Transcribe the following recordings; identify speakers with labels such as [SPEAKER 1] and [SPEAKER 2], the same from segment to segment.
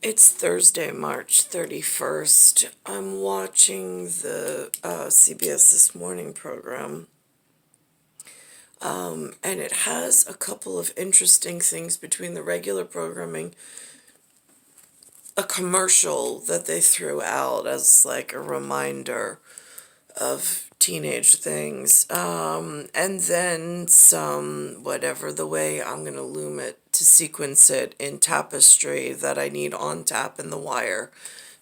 [SPEAKER 1] It's Thursday, March 31st. I'm watching the CBS This Morning program, and it has a couple of interesting things between the regular programming, a commercial that they threw out as like a reminder of teenage things, and then some, whatever, the way I'm going to loom it to sequence it in tapestry that I need on tap in the wire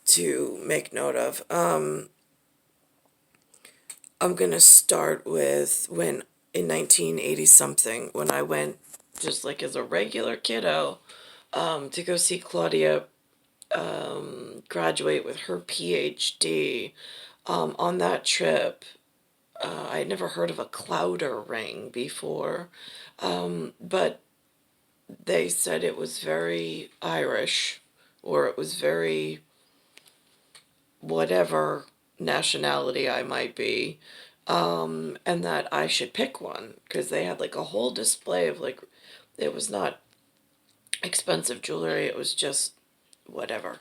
[SPEAKER 1] to make note of. I'm going to start with when in 1980 something, when I went just like as a regular kiddo to go see Claudia graduate with her PhD. On that trip, I had never heard of a clouder ring before, but they said it was very Irish, or it was very whatever nationality I might be, and that I should pick one because they had like a whole display of like, it was not expensive jewelry, it was just whatever,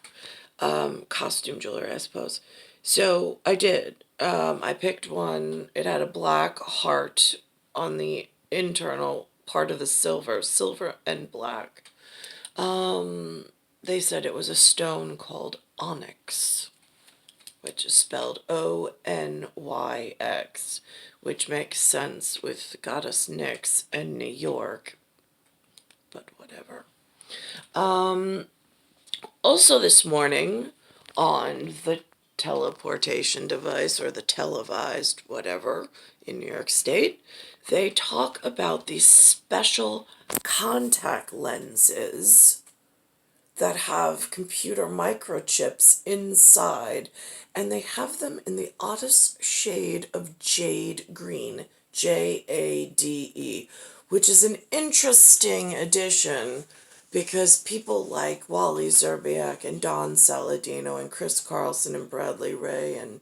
[SPEAKER 1] costume jewelry, I suppose. So I did. I picked one. It had a black heart on the internal part of the silver and black. They said it was a stone called onyx, which is spelled Onyx, which makes sense with goddess Nyx and New York, but whatever. Also this morning, on the teleportation device or the televised whatever in New York State, they talk about these special contact lenses that have computer microchips inside, and they have them in the oddest shade of jade green, Jade, which is an interesting addition because people like Wally Zerbiak and Don Saladino and Chris Carlson and Bradley Ray and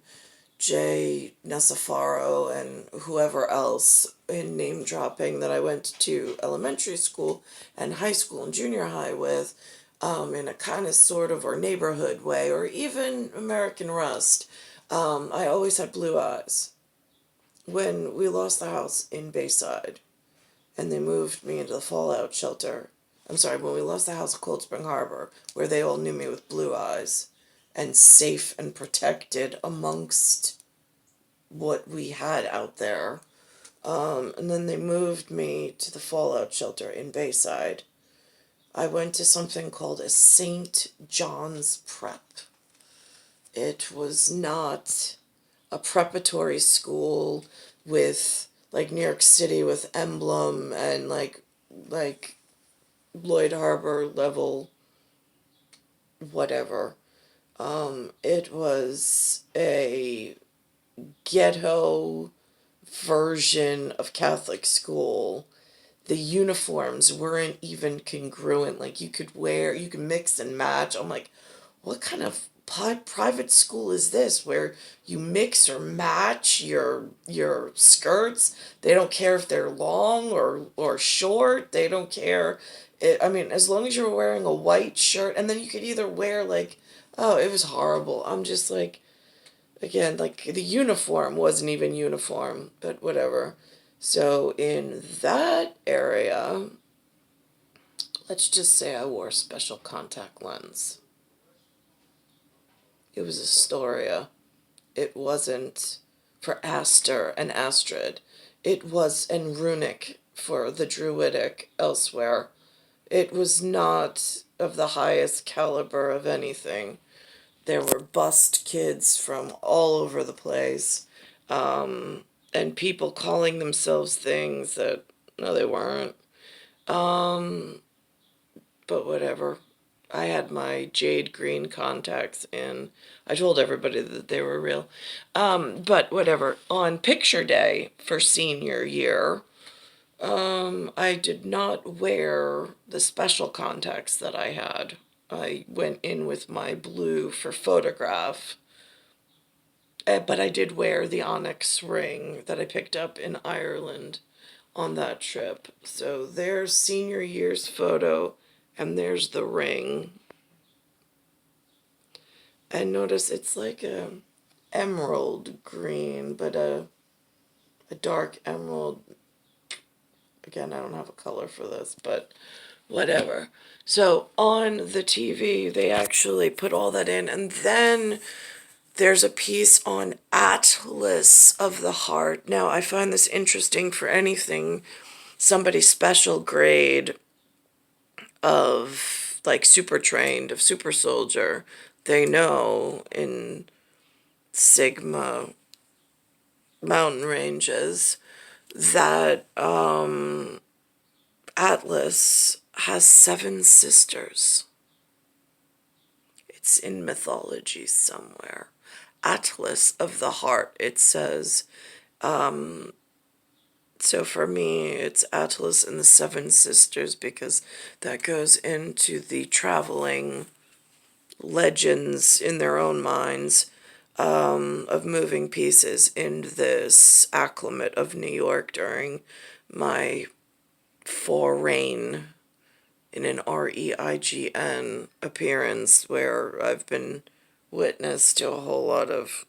[SPEAKER 1] Jay Nasafaro and whoever else in name dropping that I went to elementary school and high school and junior high with, in a kind of sort of or neighborhood way, or even American Rust. I always had blue eyes. When we lost the house in Bayside and they moved me into the fallout shelter, I'm sorry, when we lost the house at Cold Spring Harbor, where they all knew me with blue eyes and safe and protected amongst what we had out there. And then they moved me to the fallout shelter in Bayside. I went to something called a St. John's Prep. It was not a preparatory school with like New York City with emblem and like Lloyd Harbor level whatever. It was a ghetto version of Catholic school. The uniforms weren't even congruent. Like you could mix and match. I'm like, what kind of private school is this where you mix or match your skirts? They don't care if they're long or short. They don't care. I mean, as long as you're wearing a white shirt, and then you could either wear like, oh, it was horrible. I'm just like, again, like the uniform wasn't even uniform, but whatever. So in that area, let's just say I wore a special contact lens. It was Astoria. It wasn't for Aster and Astrid. It was and runic for the Druidic elsewhere. It was not of the highest caliber of anything. There were bust kids from all over the place, and people calling themselves things that, no, they weren't. But whatever. I had my jade green contacts in. I told everybody that they were real. But whatever. On picture day for senior year, I did not wear the special contacts that I had. I went in with my blue for photograph, but I did wear the onyx ring that I picked up in Ireland on that trip. So there's senior year's photo, and there's the ring. And notice it's like a emerald green, but a dark emerald. Again, I don't have a color for this, but whatever. So on the TV, they actually put all that in, and then there's a piece on Atlas of the Heart. Now, I find this interesting for anything, somebody special grade of like super trained, of super soldier. They know in Sigma mountain ranges that Atlas has 7 sisters. It's in mythology somewhere. Atlas of the Heart, it says. So for me, it's Atlas and the 7 sisters because that goes into the traveling legends in their own minds of moving pieces in this acclimate of New York during my foreign in an REIGN appearance where I've been witness to a whole lot of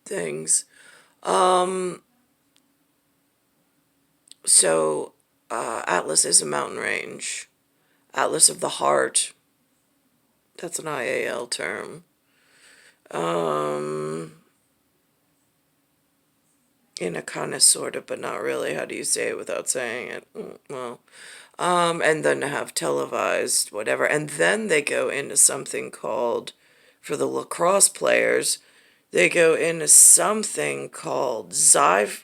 [SPEAKER 1] things. So Atlas is a mountain range. Atlas of the Heart, that's an IAL term. In a kind of sort of, but not really. How do you say it without saying it? Well, and then have televised whatever, and then they go into something called, for the lacrosse players, they go into something called Zyflex,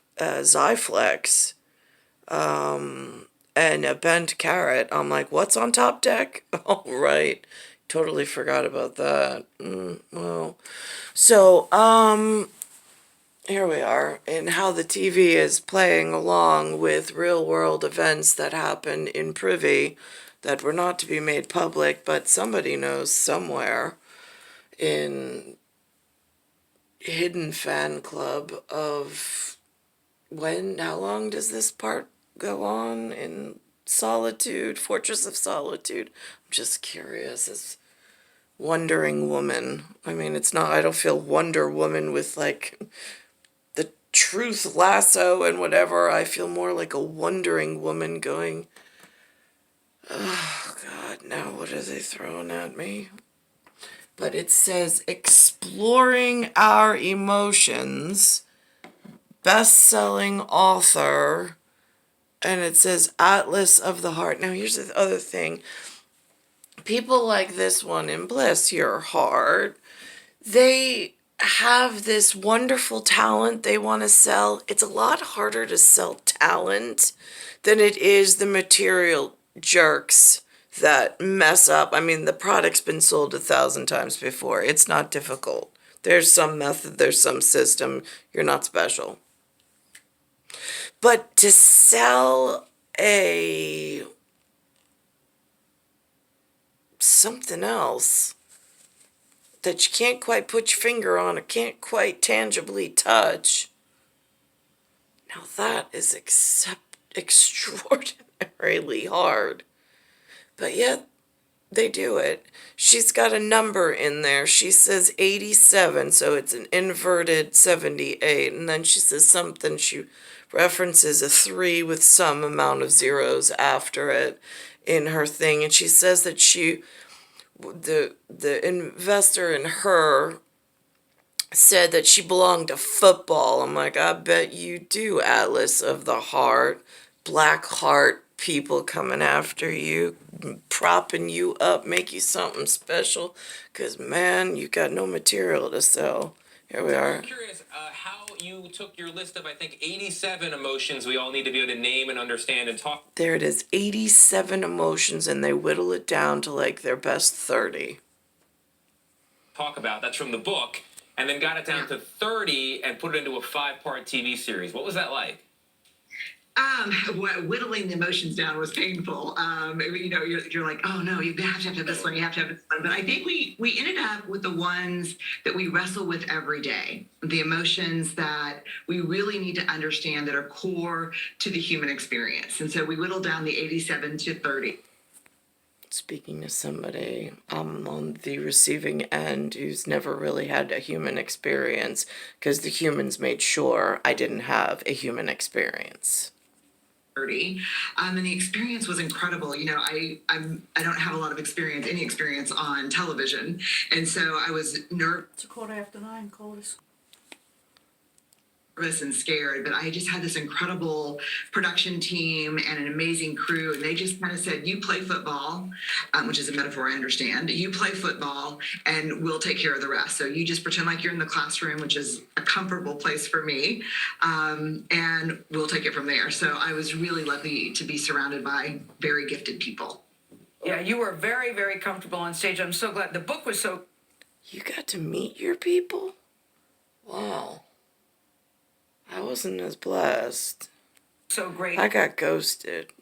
[SPEAKER 1] and a bent carrot. I'm like, what's on top deck? Oh, right. Totally forgot about that. Well, so, here we are, and how the TV is playing along with real-world events that happen in privy that were not to be made public, but somebody knows somewhere in hidden fan club of how long does this part go on in Solitude, Fortress of Solitude? I'm just curious as Wondering Woman. I mean, it's not, I don't feel Wonder Woman with like the truth lasso and whatever. I feel more like a wondering woman going, oh God, now what are they throwing at me? But it says Exploring Our Emotions, best-selling author, and it says Atlas of the Heart. Now here's the other thing. People like this one in Bless Your Heart, they have this wonderful talent they want to sell. It's a lot harder to sell talent than it is the material jerks that mess up. I mean, the product's been sold 1,000 times before. It's not difficult. There's some method, there's some system. You're not special. But to sell a something else that you can't quite put your finger on or can't quite tangibly touch, now that is extraordinarily hard. But yet, they do it. She's got a number in there. She says 87, so it's an inverted 78. And then she says something, she references a 3 with some amount of zeros after it in her thing. And she says that the investor in her said that she belonged to football. I'm like, I bet you do, Atlas of the Heart. Black heart people coming after you, propping you up, make you something special, because, man, you got no material to sell. Here we are.
[SPEAKER 2] I'm curious how you took your list of, I think, 87 emotions we all need to be able to name and understand and talk.
[SPEAKER 1] There it is, 87 emotions, and they whittle it down to, like, their best 30.
[SPEAKER 2] Talk about. That's from the book. And then got it down to 30 and put it into a 5-part TV series. What was that like?
[SPEAKER 3] Whittling the emotions down was painful. You're like, oh no, you have to have this one, you have to have this one. But I think we ended up with the ones that we wrestle with every day, the emotions that we really need to understand that are core to the human experience. And so we whittled down the 87 to 30.
[SPEAKER 1] Speaking to somebody on the receiving end who's never really had a human experience, because the humans made sure I didn't have a human experience.
[SPEAKER 3] And the experience was incredible. You know, I don't have a lot of any experience on television, and so I was nervous.
[SPEAKER 4] It's 9:15, coldest.
[SPEAKER 3] And scared, but I just had this incredible production team and an amazing crew, and they just kind of said, you play football, which is a metaphor I understand. You play football and we'll take care of the rest. So you just pretend like you're in the classroom, which is a comfortable place for me, and we'll take it from there. So I was really lucky to be surrounded by very gifted people.
[SPEAKER 4] Yeah, you were very, very comfortable on stage. I'm so glad. The book was so...
[SPEAKER 1] You got to meet your people? Wow. I wasn't as blessed.
[SPEAKER 4] So great.
[SPEAKER 1] I got ghosted.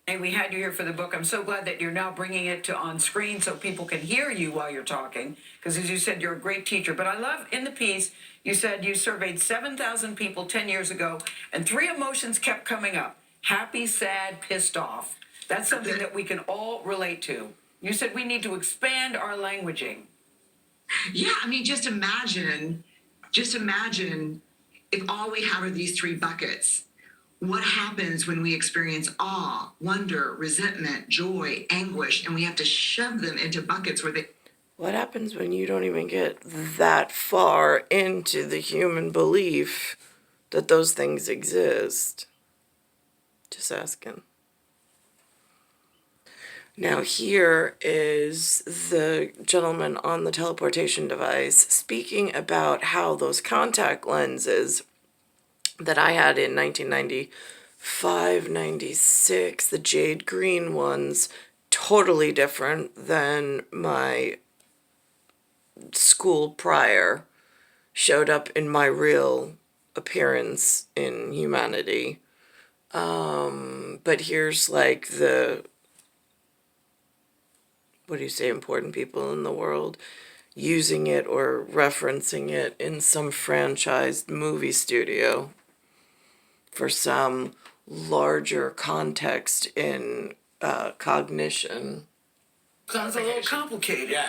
[SPEAKER 4] And we had you here for the book. I'm so glad that you're now bringing it to on screen so people can hear you while you're talking. Because as you said, you're a great teacher. But I love in the piece, you said you surveyed 7,000 people 10 years ago, and 3 emotions kept coming up: happy, sad, pissed off. That's something that we can all relate to. You said we need to expand our languaging.
[SPEAKER 3] Yeah, I mean, just imagine if all we have are these 3 buckets. What happens when we experience awe, wonder, resentment, joy, anguish, and we have to shove them into buckets where they...
[SPEAKER 1] What happens when you don't even get that far into the human belief that those things exist? Just asking. Now here is the gentleman on the teleportation device speaking about how those contact lenses that I had in 1995, 96, the jade green ones, totally different than my school prior, showed up in my real appearance in humanity. But here's like the... what do you say, important people in the world using it or referencing it in some franchised movie studio for some larger context in cognition.
[SPEAKER 4] Sounds a little complicated.
[SPEAKER 5] Yeah,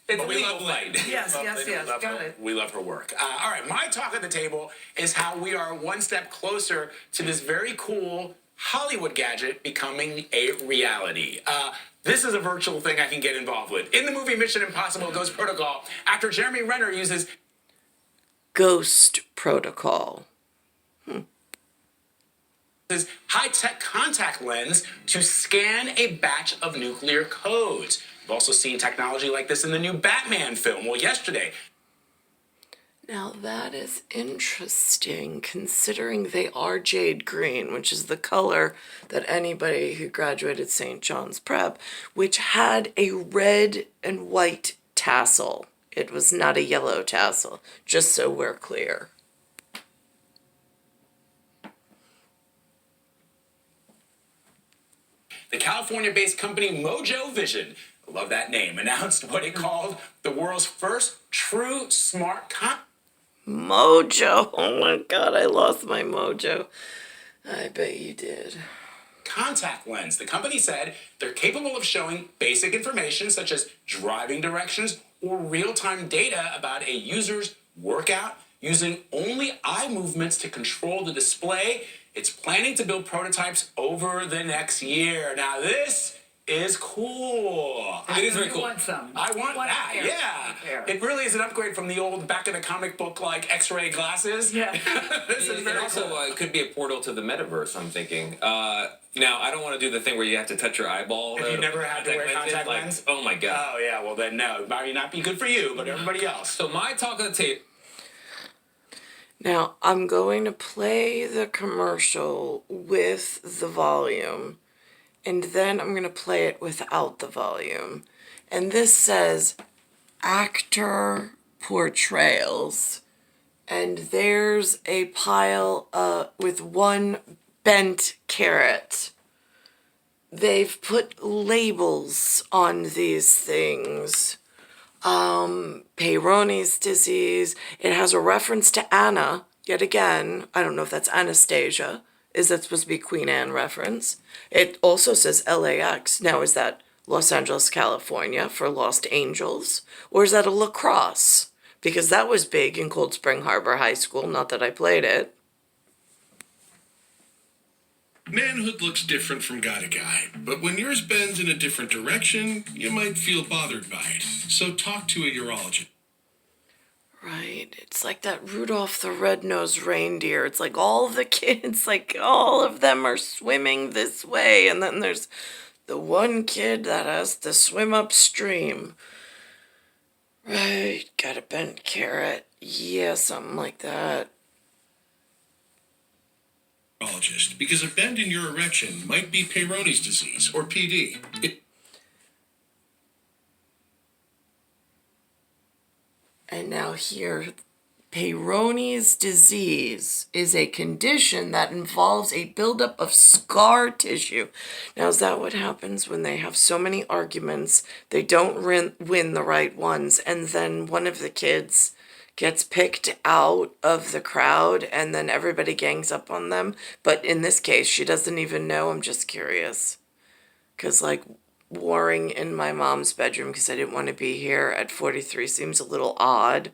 [SPEAKER 5] but we love Light.
[SPEAKER 4] Yes, got it.
[SPEAKER 5] We love her work. All right, my talk at the table is how we are one step closer to this very cool Hollywood gadget becoming a reality. This is a virtual thing I can get involved with. In the movie Mission Impossible Ghost Protocol, actor Jeremy Renner uses
[SPEAKER 1] Ghost Protocol.
[SPEAKER 5] His high-tech contact lens to scan a batch of nuclear codes. We've also seen technology like this in the new Batman film. Well, yesterday.
[SPEAKER 1] Now that is interesting, considering they are jade green, which is the color that anybody who graduated St. John's Prep, which had a red and white tassel. It was not a yellow tassel, just so we're clear.
[SPEAKER 5] The California-based company Mojo Vision, I love that name, announced what it called the world's first true smart
[SPEAKER 1] Mojo. Oh my God, I lost my mojo. I bet you did.
[SPEAKER 5] contact lens. The company said they're capable of showing basic information such as driving directions or real-time data about a user's workout using only eye movements to control the display. It's planning to build prototypes over the next year. Now this is cool.
[SPEAKER 2] It is very
[SPEAKER 4] You
[SPEAKER 2] cool.
[SPEAKER 4] want some.
[SPEAKER 5] I want that,
[SPEAKER 4] pair.
[SPEAKER 5] yeah.
[SPEAKER 4] Pair.
[SPEAKER 5] It really is an upgrade from the old back in the comic book like X-ray glasses.
[SPEAKER 4] Yeah.
[SPEAKER 5] This is
[SPEAKER 2] It
[SPEAKER 5] very
[SPEAKER 2] also
[SPEAKER 5] cool.
[SPEAKER 2] it could be a portal to the metaverse, I'm thinking. Now, I don't want to do the thing where you have to touch your eyeball.
[SPEAKER 5] If you never had to wear contact
[SPEAKER 2] like,
[SPEAKER 5] lens?
[SPEAKER 2] oh my God.
[SPEAKER 5] Oh yeah, well then no, it might not be good for you, but everybody else.
[SPEAKER 2] So my talk of the tape.
[SPEAKER 1] Now, I'm going to play the commercial with the volume, and then I'm going to play it without the volume. And this says actor portrayals. And there's a pile with one bent carrot. They've put labels on these things. Peyronie's disease. It has a reference to Anna, yet again. I don't know if that's Anastasia. Is that supposed to be Queen Anne reference? It also says LAX. Now, is that Los Angeles, California for Lost Angels? Or is that a lacrosse? Because that was big in Cold Spring Harbor High School, not that I played it.
[SPEAKER 6] Manhood looks different from guy to guy, but when yours bends in a different direction, you might feel bothered by it. So talk to a urologist.
[SPEAKER 1] Right, it's like that Rudolph the Red-Nosed Reindeer. It's like all the kids, like all of them are swimming this way, and then there's the one kid that has to swim upstream. Right, got a bent carrot. Yeah, something like that.
[SPEAKER 6] Because a bend in your erection might be Peyronie's disease, or PD.
[SPEAKER 1] And now here, Peyronie's disease is a condition that involves a buildup of scar tissue. Now, is that what happens when they have so many arguments, they don't win the right ones, and then one of the kids gets picked out of the crowd and then everybody gangs up on them? But in this case, she doesn't even know. I'm just curious. Because, like, warring in my mom's bedroom because I didn't want to be here at 43 seems a little odd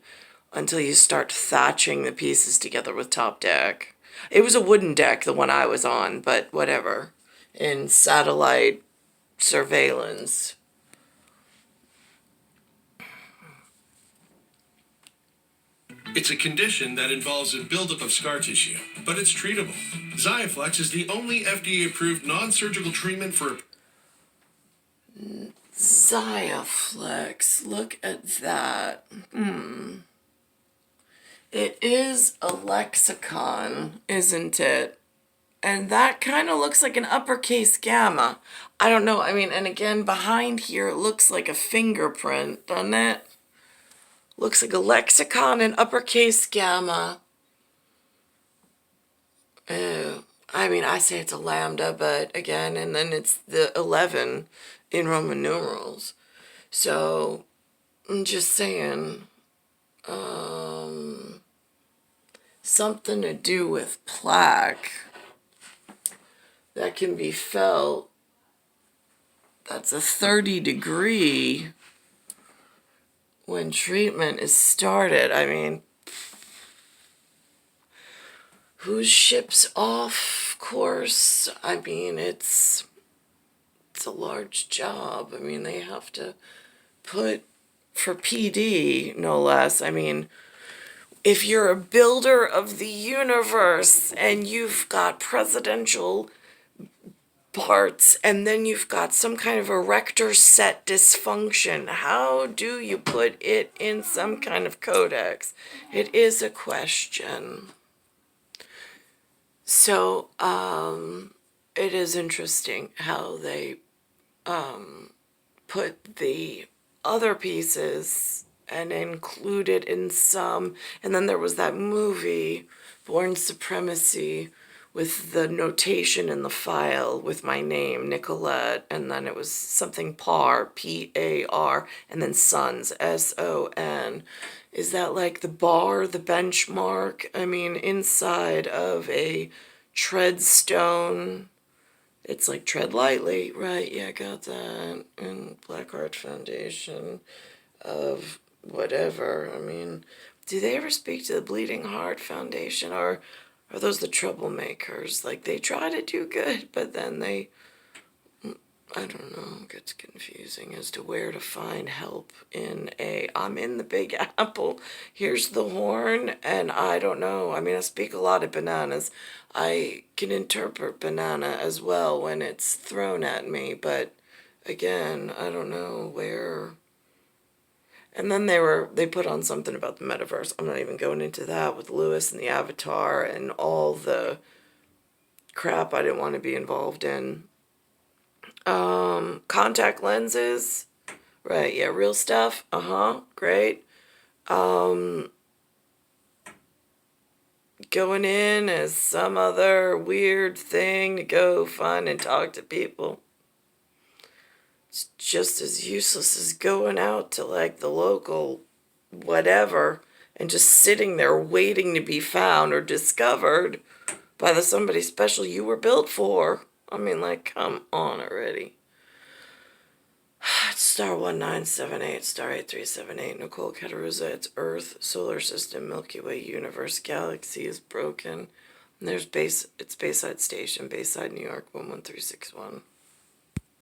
[SPEAKER 1] until you start thatching the pieces together with top deck. It was a wooden deck, the one I was on, but whatever. In satellite surveillance.
[SPEAKER 6] It's a condition that involves a buildup of scar tissue, but it's treatable. Xiaflex is the only FDA-approved non-surgical treatment for...
[SPEAKER 1] Xiaflex, look at that. It is a lexicon, isn't it? And that kind of looks like an uppercase gamma. I don't know, I mean, and again, behind here, it looks like a fingerprint, doesn't it? Looks like a lexicon and uppercase gamma. I mean, I say it's a lambda, but again, and then it's the 11 in Roman numerals. So, I'm just saying, something to do with plaque that can be felt. That's a 30-degree when treatment is started. I mean, who ships off course? I mean, it's a large job. I mean, they have to put, for PD, no less. I mean, if you're a builder of the universe and you've got presidential parts and then you've got some kind of erector set dysfunction, how do you put it in some kind of codex? It is a question. So, it is interesting how they put the other pieces and include it in some. And then there was that movie, Born Supremacy, with the notation in the file with my name, Nicolette, and then it was something PAR, P-A-R, and then Sons, S-O-N. Is that like the bar, the benchmark? I mean, inside of a treadstone, it's like tread lightly, right? Yeah, I got that. And Black Heart Foundation of whatever. I mean, do they ever speak to the Bleeding Heart Foundation, or are those the troublemakers? Like, they try to do good, but then they, I don't know, it gets confusing as to where to find help in I'm in the Big Apple, here's the horn, and I don't know. I mean, I speak a lot of bananas. I can interpret banana as well when it's thrown at me, but again, I don't know where. And then they put on something about the metaverse. I'm not even going into that with Lewis and the Avatar and all the crap I didn't want to be involved in. Contact lenses. Right, yeah, real stuff. Great. Going in as some other weird thing to go fun and talk to people. It's just as useless as going out to like the local whatever and just sitting there waiting to be found or discovered by the somebody special you were built for. I mean, like, come on already. Star 1978, Star 8378, Nicole, Cattaruzza, it's Earth, Solar System, Milky Way, Universe, Galaxy is broken. And there's it's Bayside Station, Bayside, New York, 11361.